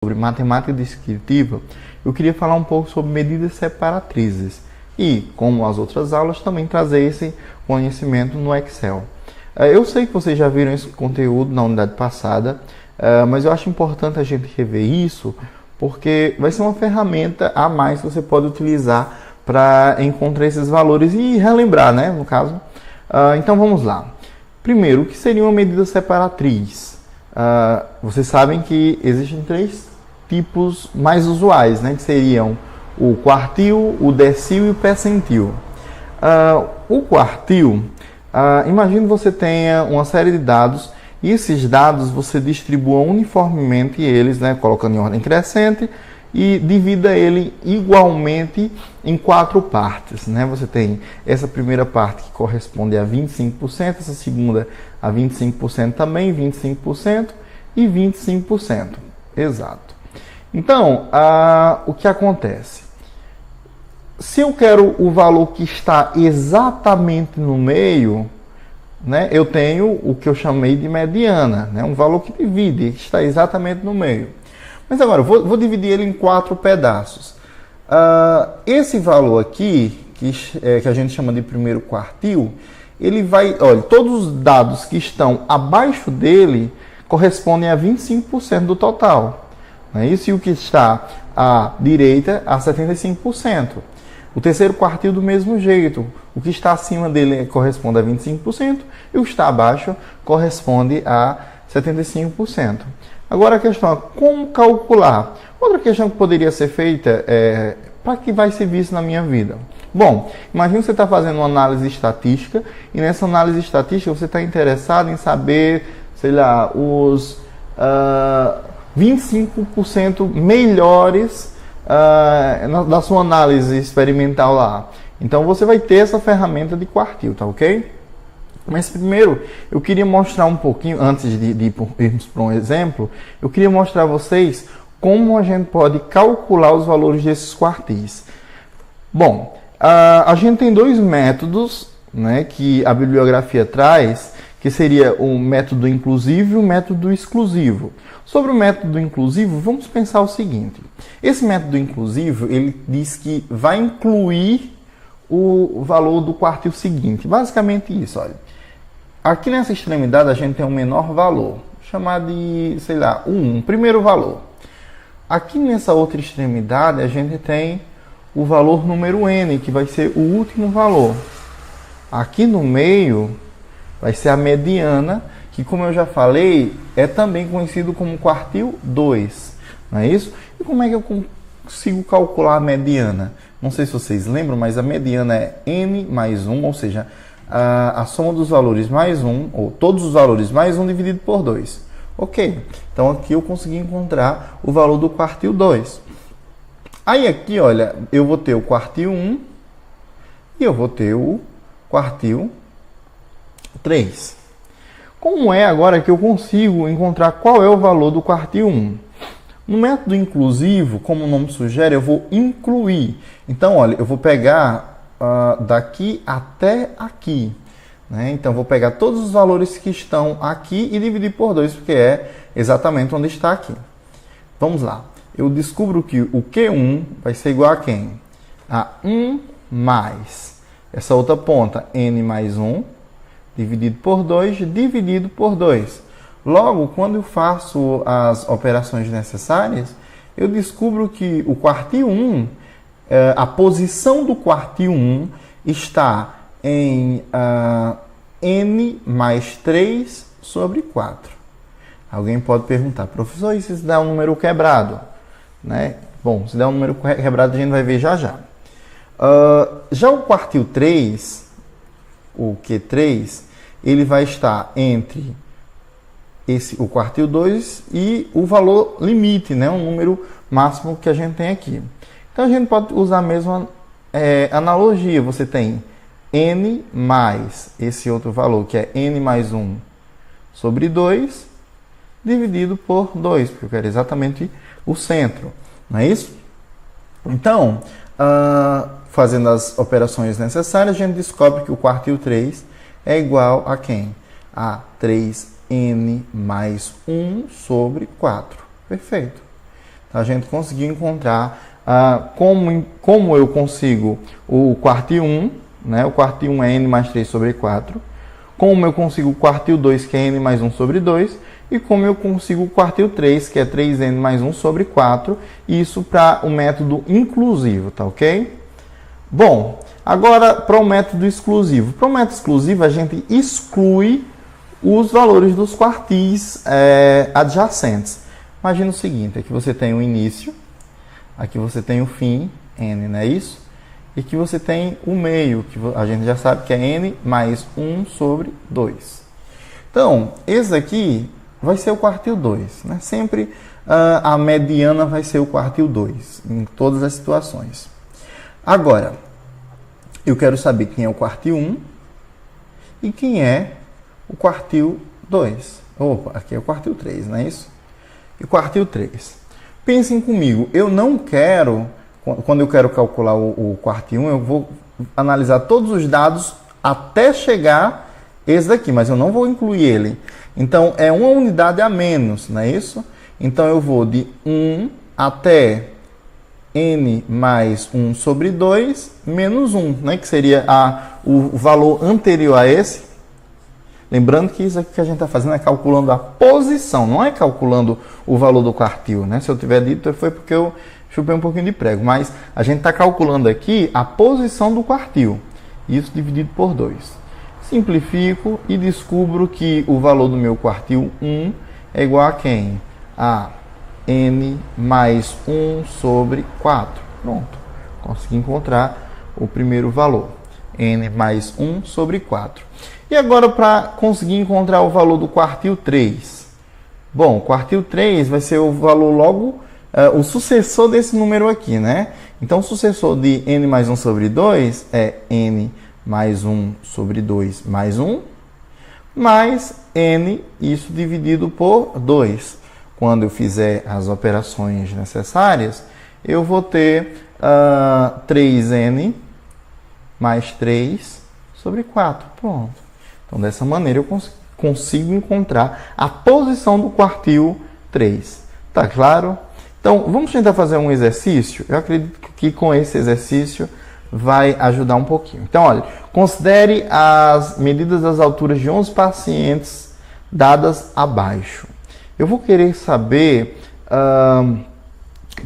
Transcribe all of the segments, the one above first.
sobre matemática descritiva, eu queria falar um pouco sobre medidas separatrizes e, como as outras aulas, também trazer esse conhecimento no Excel. Eu sei que vocês já viram esse conteúdo na unidade passada, mas eu acho importante a gente rever isso, porque vai ser uma ferramenta a mais que você pode utilizar para encontrar esses valores e relembrar, né, no caso. Então vamos lá. Primeiro, o que seria uma medida separatriz? Vocês sabem que existem três tipos mais usuais, né, que seriam o quartil, o decil e o percentil. O quartil, imagine que você tenha uma série de dados e esses dados você distribua uniformemente eles, né, colocando em ordem crescente, e divida ele igualmente em 4 partes, né? Você tem essa primeira parte que corresponde a 25%, essa segunda a 25% também, 25% e 25%. Exato. Então, o que acontece? Se eu quero o valor que está exatamente no meio, né, eu tenho o que eu chamei de mediana, né, um valor que divide, que está exatamente no meio. Mas agora, vou dividir ele em 4 pedaços. Esse valor aqui, que a gente chama de primeiro quartil, ele vai... Olha, todos os dados que estão abaixo dele correspondem a 25% do total. Não é isso? E o que está à direita, a 75%. O terceiro quartil do mesmo jeito. O que está acima dele corresponde a 25% e o que está abaixo corresponde a 75%. Agora a questão é como calcular. Outra questão que poderia ser feita é para que vai servir isso na minha vida? Bom, imagine que você está fazendo uma análise estatística e nessa análise estatística você está interessado em saber, sei lá, os 25% melhores da sua análise experimental lá. Então você vai ter essa ferramenta de quartil, tá ok? Mas primeiro, eu queria mostrar um pouquinho, antes de irmos para um exemplo, eu queria mostrar a vocês como a gente pode calcular os valores desses quartis. Bom, a gente tem 2 métodos, né, que a bibliografia traz, que seria o método inclusivo e o método exclusivo. Sobre o método inclusivo, vamos pensar o seguinte. Esse método inclusivo, ele diz que vai incluir o valor do quartil seguinte. Basicamente isso, olha. Aqui nessa extremidade a gente tem um menor valor, chamado de, sei lá, um primeiro valor. Aqui nessa outra extremidade a gente tem o valor número n, que vai ser o último valor. Aqui no meio vai ser a mediana, que como eu já falei, é também conhecido como quartil 2. Não é isso? E como é que eu consigo calcular a mediana? Não sei se vocês lembram, mas a mediana é n mais 1, ou seja, a soma dos valores mais 1, ou todos os valores mais 1 dividido por 2. Ok, então aqui eu consegui encontrar o valor do quartil 2. Aí aqui, olha, eu vou ter o quartil 1 e eu vou ter o quartil 3. Como é agora que eu consigo encontrar qual é o valor do quartil 1? No método inclusivo, como o nome sugere, eu vou incluir. Então, olha, eu vou pegar daqui até aqui, né? Então, vou pegar todos os valores que estão aqui e dividir por 2, porque é exatamente onde está aqui. Vamos lá. Eu descubro que o Q1 vai ser igual a quem? A 1 mais essa outra ponta, n mais 1, dividido por 2, dividido por 2. Logo, quando eu faço as operações necessárias, eu descubro que o quartil 1, a posição do quartil 1 está em n mais 3 sobre 4. Alguém pode perguntar, professor, e se dá um número quebrado? Né? Bom, se der um número quebrado, a gente vai ver já já. Já o quartil 3, o Q3, ele vai estar entre o quartil 2 e o valor limite, né? Um número máximo que a gente tem aqui. Então, a gente pode usar a mesma analogia. Você tem n mais esse outro valor, que é n mais 1 sobre 2, dividido por 2, porque eu quero exatamente o centro. Não é isso? Então, fazendo as operações necessárias, a gente descobre que o quartil 3 é igual a quem? A 3n mais 1 sobre 4. Perfeito. A gente conseguiu encontrar como eu consigo o quartil 1, né? O quartil 1 é n mais 3 sobre 4. Como eu consigo o quartil 2, que é n mais 1 sobre 2. E como eu consigo o quartil 3, que é 3n mais 1 sobre 4. Isso para o método inclusivo, tá ok? Bom, agora para o método exclusivo. Para o método exclusivo, a gente exclui os valores dos quartis adjacentes. Imagina o seguinte, aqui você tem o início, aqui você tem o fim, n, não é isso? E aqui você tem o meio, que a gente já sabe que é n mais 1 sobre 2. Então, esse aqui vai ser o quartil 2, né? Sempre a mediana vai ser o quartil 2, em todas as situações. Agora, eu quero saber quem é o quartil 1 e quem é o quartil 2. Opa, aqui é o quartil 3, não é isso? E o quartil 3. Pensem comigo, eu não quero, quando eu quero calcular o quartil 1, eu vou analisar todos os dados até chegar esse daqui, mas eu não vou incluir ele. Então, é uma unidade a menos, não é isso? Então, eu vou de 1 até n mais 1 sobre 2 menos 1, né? Que seria o valor anterior a esse. Lembrando que isso aqui que a gente está fazendo é calculando a posição, não é calculando o valor do quartil, né? Se eu tiver dito, foi porque eu chupei um pouquinho de prego. Mas a gente está calculando aqui a posição do quartil. Isso dividido por 2. Simplifico e descubro que o valor do meu quartil 1 é igual a quem? A n mais 1 sobre 4. Pronto. Consegui encontrar o primeiro valor. N mais 1 sobre 4. E agora, para conseguir encontrar o valor do quartil 3. Bom, o quartil 3 vai ser o valor logo, o sucessor desse número aqui, né? Então, o sucessor de n mais 1 sobre 2 é n mais 1 sobre 2 mais 1, mais n, isso dividido por 2. Quando eu fizer as operações necessárias, eu vou ter 3n mais 3 sobre 4. Pronto. Então, dessa maneira, eu consigo encontrar a posição do quartil 3. Tá claro? Então, vamos tentar fazer um exercício. Eu acredito que com esse exercício vai ajudar um pouquinho. Então, olha, considere as medidas das alturas de 11 pacientes dadas abaixo. Eu vou querer saber,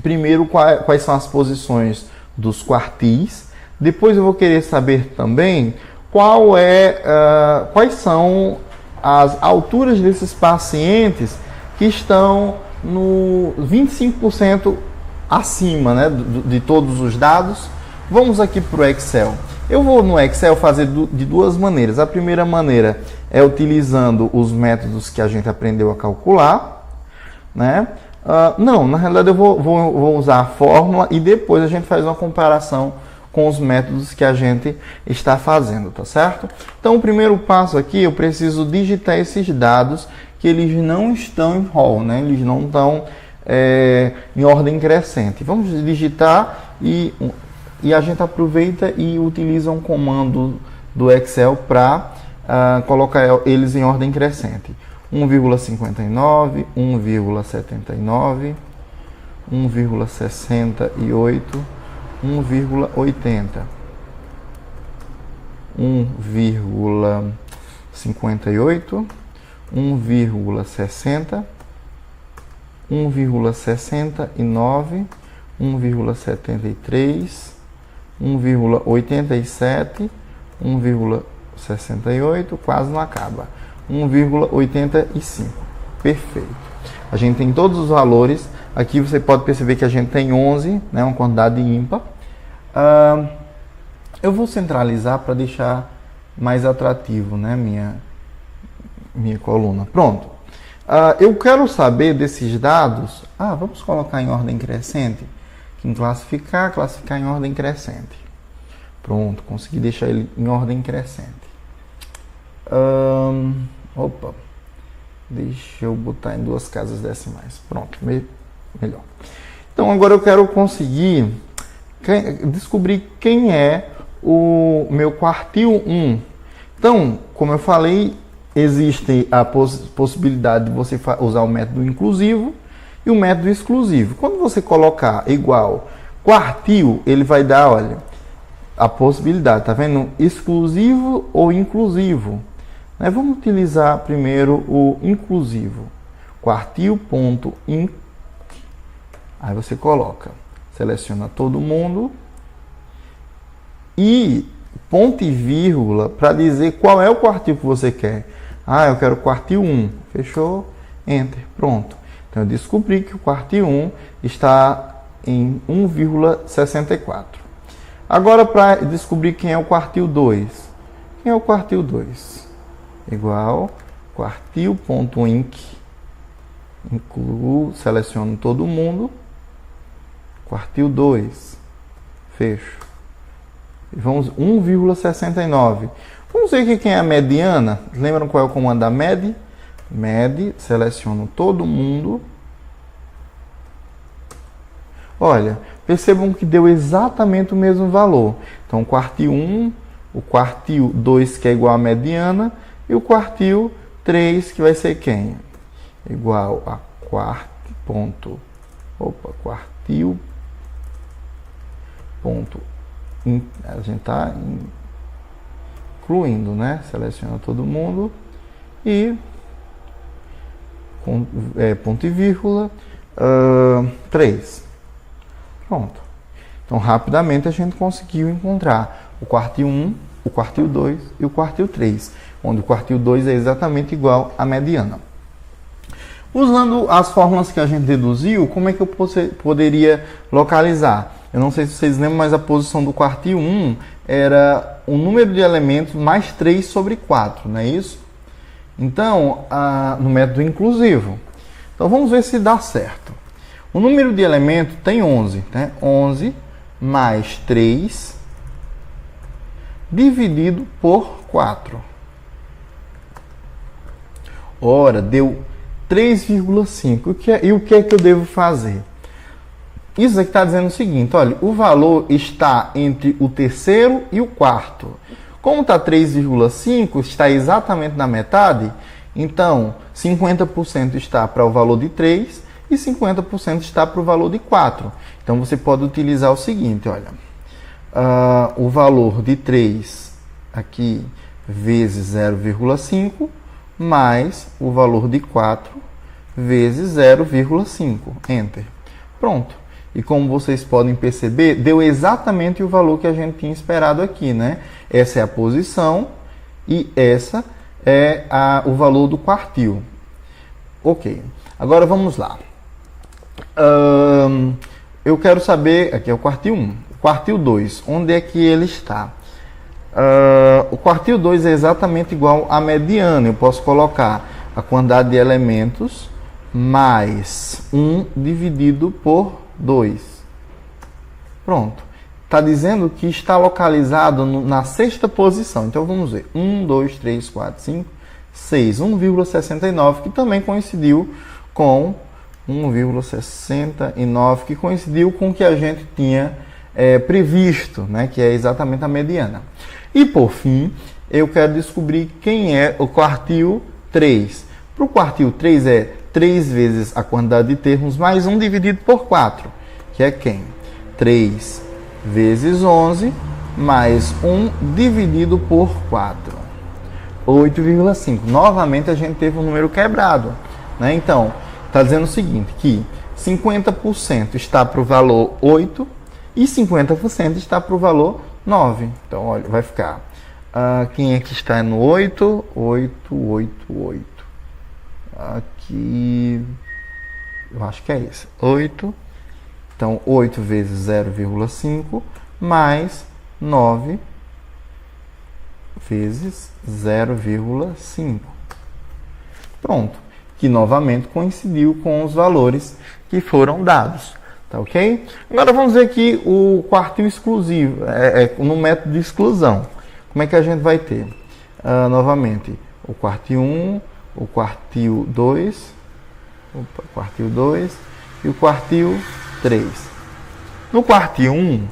primeiro, quais são as posições dos quartis. Depois, eu vou querer saber também quais são as alturas desses pacientes que estão no 25% acima, né, de todos os dados. Vamos aqui para o Excel. Eu vou no Excel fazer de duas maneiras. A primeira maneira é utilizando os métodos que a gente aprendeu a calcular, né? Não, na realidade eu vou usar a fórmula e depois a gente faz uma comparação com os métodos que a gente está fazendo, tá certo? Então, o primeiro passo aqui, eu preciso digitar esses dados que eles não estão em row, né? Eles não estão em ordem crescente. Vamos digitar e a gente aproveita e utiliza um comando do Excel para colocar eles em ordem crescente. 1,59, 1,79, 1,68, 1,80, 1,58, 1,60, 1,69, 1,73, 1,87, 1,68, quase não acaba, 1,85. Perfeito. A gente tem todos os valores. Aqui você pode perceber que a gente tem 11, né, uma quantidade ímpar. Eu vou centralizar para deixar mais atrativo, né, minha coluna. Pronto. Eu quero saber desses dados. Vamos colocar em ordem crescente. Em classificar em ordem crescente. Pronto, consegui deixar ele em ordem crescente. Deixa eu botar em 2 casas decimais. Pronto, melhor. Então agora eu quero conseguir descobrir quem é o meu quartil 1. Então, como eu falei, existe a possibilidade de você usar o método inclusivo e o método exclusivo. Quando você colocar igual quartil, ele vai dar, olha, a possibilidade, tá vendo? Exclusivo ou inclusivo. Né? Vamos utilizar primeiro o inclusivo. Quartil.inc. Aí você coloca, seleciona todo mundo e ponto e vírgula para dizer qual é o quartil que você quer. Ah, eu quero o quartil 1. Fechou? Enter. Pronto. Então eu descobri que o quartil 1 está em 1,64. Agora, para descobrir quem é o quartil 2. Quem é o quartil 2? Igual quartil.inc. Incluo, seleciono todo mundo. Quartil 2. Fecho. Vamos 1,69. Vamos ver aqui quem é a mediana. Lembram qual é o comando da med? Med, seleciono todo mundo. Olha, percebam que deu exatamente o mesmo valor. Então, o quartil 1, o quartil 2, que é igual à mediana, e o quartil 3, que vai ser quem? Igual a quartil. A gente está incluindo, né? Seleciona todo mundo e ponto e vírgula 3. Pronto. Então, rapidamente a gente conseguiu encontrar o quartil 1, o quartil 2 e o quartil 3, onde o quartil 2 é exatamente igual à mediana. Usando as fórmulas que a gente deduziu, como é que eu poderia localizar? Eu não sei se vocês lembram, mas a posição do quartil 1 era o número de elementos mais 3 sobre 4, não é isso? Então, no método inclusivo. Então, vamos ver se dá certo. O número de elementos tem 11, né? 11 mais 3 dividido por 4. Ora, deu 3,5. E o que é que eu devo fazer? Isso aqui está dizendo o seguinte, olha, o valor está entre o terceiro e o quarto. Como está 3,5, está exatamente na metade, então 50% está para o valor de 3 e 50% está para o valor de 4. Então você pode utilizar o seguinte, olha, o valor de 3 aqui vezes 0,5 mais o valor de 4 vezes 0,5. Enter. Pronto. E como vocês podem perceber, deu exatamente o valor que a gente tinha esperado aqui, né? Essa é a posição e essa é o valor do quartil. Ok. Agora vamos lá. Eu quero saber, aqui é o quartil 1. O quartil 2, onde é que ele está? O quartil 2 é exatamente igual à mediana. Eu posso colocar a quantidade de elementos mais 1 dividido por 2. Pronto. Está dizendo que está localizado na sexta posição. Então vamos ver. 1, 2, 3, 4, 5, 6. 1,69, que também coincidiu com 1,69, que coincidiu com o que a gente tinha previsto, né? Que é exatamente a mediana. E por fim, eu quero descobrir quem é o quartil 3. Para o quartil 3 é 3 vezes a quantidade de termos mais 1 dividido por 4, que é quem? 3 vezes 11 mais 1 dividido por 4. 8,5. Novamente a gente teve um número quebrado, né? Então, está dizendo o seguinte, que 50% está para o valor 8 e 50% está para o valor 9. Então, olha, vai ficar. Quem é que está no 8? 8, 8, 8. Aqui, eu acho que é isso, 8, então 8 vezes 0,5 mais 9 vezes 0,5. Pronto, que novamente coincidiu com os valores que foram dados, tá ok? Agora vamos ver aqui o quartil exclusivo, no método de exclusão. Como é que a gente vai ter? Novamente, o quartil 1, o quartil 2, quartil 2 e o quartil 3. No quartil 1,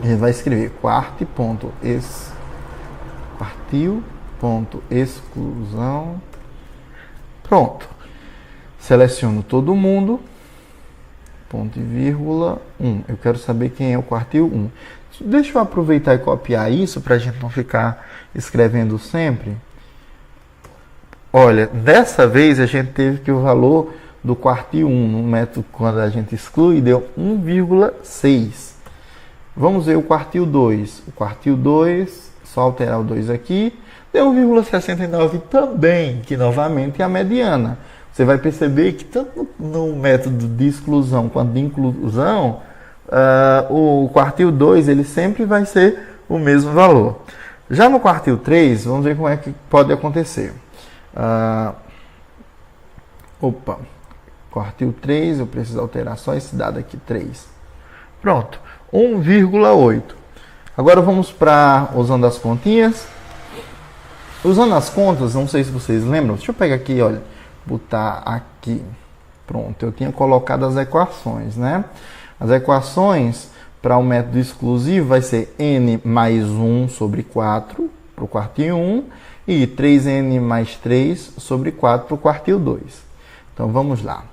a gente vai escrever quartil.exclusão. Pronto. Seleciono todo mundo, ponto e vírgula 1. Eu quero saber quem é o quartil 1. Deixa eu aproveitar e copiar isso para a gente não ficar escrevendo sempre. Olha, dessa vez a gente teve que o valor do quartil 1 no método quando a gente exclui deu 1,6. Vamos ver o quartil 2. O quartil 2, só alterar o 2 aqui, deu 1,69 também, que novamente é a mediana. Você vai perceber que tanto no método de exclusão quanto de inclusão, o quartil 2 ele sempre vai ser o mesmo valor. Já no quartil 3, vamos ver como é que pode acontecer. Quartil 3, eu preciso alterar só esse dado aqui, 3. Pronto, 1,8. Agora vamos para usando as continhas. Usando as contas, não sei se vocês lembram, deixa eu pegar aqui, olha, botar aqui. Pronto, eu tinha colocado as equações, né? As equações para o método exclusivo vai ser n mais 1 sobre 4 para o quartil 1 e 3n mais 3 sobre 4 para o quartil 2. Então, vamos lá.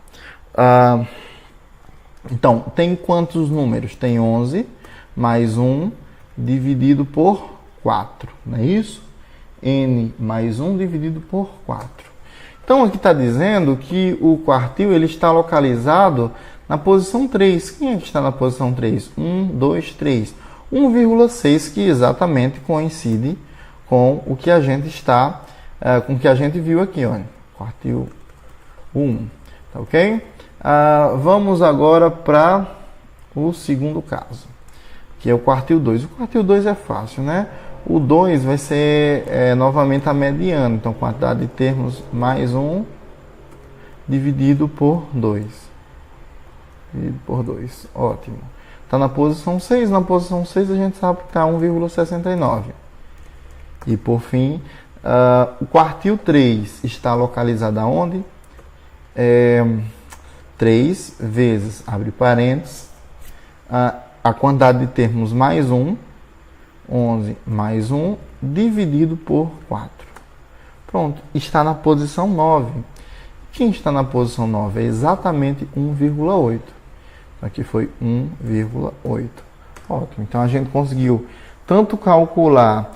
Então, tem quantos números? Tem 11 mais 1 dividido por 4, não é isso? N mais 1 dividido por 4. Então, aqui está dizendo que o quartil ele está localizado na posição 3. Quem é que está na posição 3? 1, 2, 3. 1,6, que exatamente coincide com o que a gente está, com o que a gente viu aqui, olha. Quartil 1, tá ok? Vamos agora para o segundo caso, que é o quartil 2. O quartil 2 é fácil, né? O 2 vai ser novamente a mediana, então quantidade de termos mais 1 dividido por 2. Dividido por 2, ótimo. Está na posição 6, na posição 6 a gente sabe que está 1,69. E por fim, o quartil 3 está localizado aonde? 3 vezes, abre parênteses, a quantidade de termos mais 1, 11 mais 1, dividido por 4. Pronto, está na posição 9. Quem está na posição 9? É exatamente 1,8. Aqui foi 1,8. Ótimo, então a gente conseguiu tanto calcular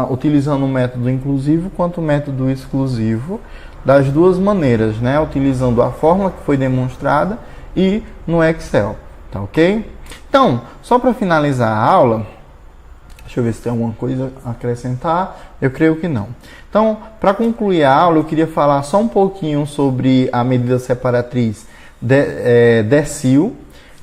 utilizando o método inclusivo quanto o método exclusivo, das duas maneiras, né? Utilizando a fórmula que foi demonstrada e no Excel, tá ok? Então, só para finalizar a aula, deixa eu ver se tem alguma coisa a acrescentar. Eu creio que não. Então, para concluir a aula, eu queria falar só um pouquinho sobre a medida separatriz decil.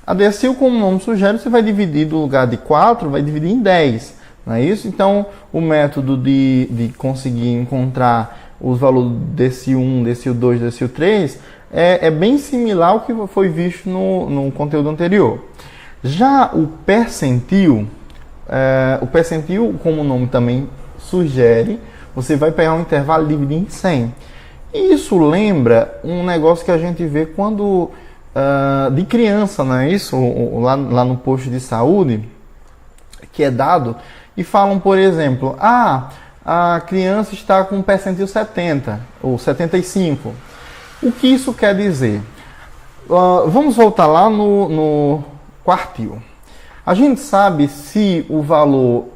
A decil, como o nome sugere, você vai dividir do lugar de 4, vai dividir em 10. Não é isso? Então, o método de conseguir encontrar os valores decil 1, decil 2, decil 3 é bem similar ao que foi visto no conteúdo anterior. Já o percentil, como o nome também sugere, você vai pegar um intervalo e dividir em 100. E isso lembra um negócio que a gente vê quando de criança, não é isso? Lá no posto de saúde, que é dado, e falam, por exemplo, a criança está com percentil 70 ou 75. O que isso quer dizer? Vamos voltar lá no quartil. A gente sabe se o valor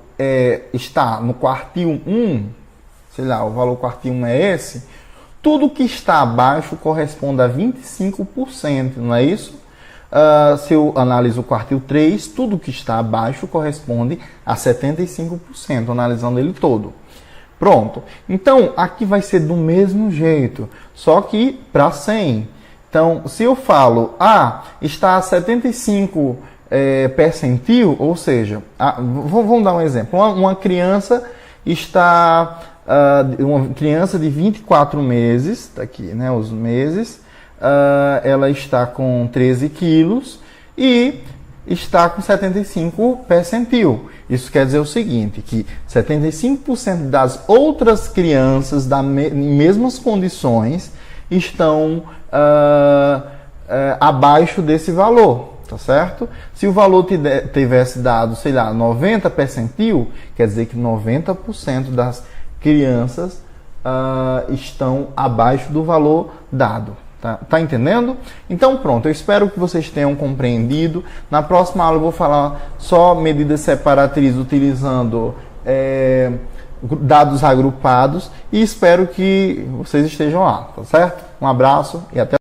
está no quartil 1, sei lá, o valor quartil 1 é esse, tudo que está abaixo corresponde a 25%, não é isso? Se eu analiso o quartil 3, tudo que está abaixo corresponde a 75%, analisando ele todo. Pronto. Então, aqui vai ser do mesmo jeito, só que para 100. Então, se eu falo, está a 75 percentil, ou seja, vamos dar um exemplo. Uma criança está, uma criança de 24 meses, está aqui, né, os meses, ela está com 13 quilos e está com 75 percentil. Isso quer dizer o seguinte, que 75% das outras crianças em mesmas condições estão abaixo desse valor, tá certo? Se o valor tivesse dado, sei lá, 90 percentil, quer dizer que 90% das crianças estão abaixo do valor dado. Tá entendendo? Então pronto, eu espero que vocês tenham compreendido. Na próxima aula eu vou falar só medidas separatriz utilizando dados agrupados e espero que vocês estejam lá, tá certo? Um abraço e até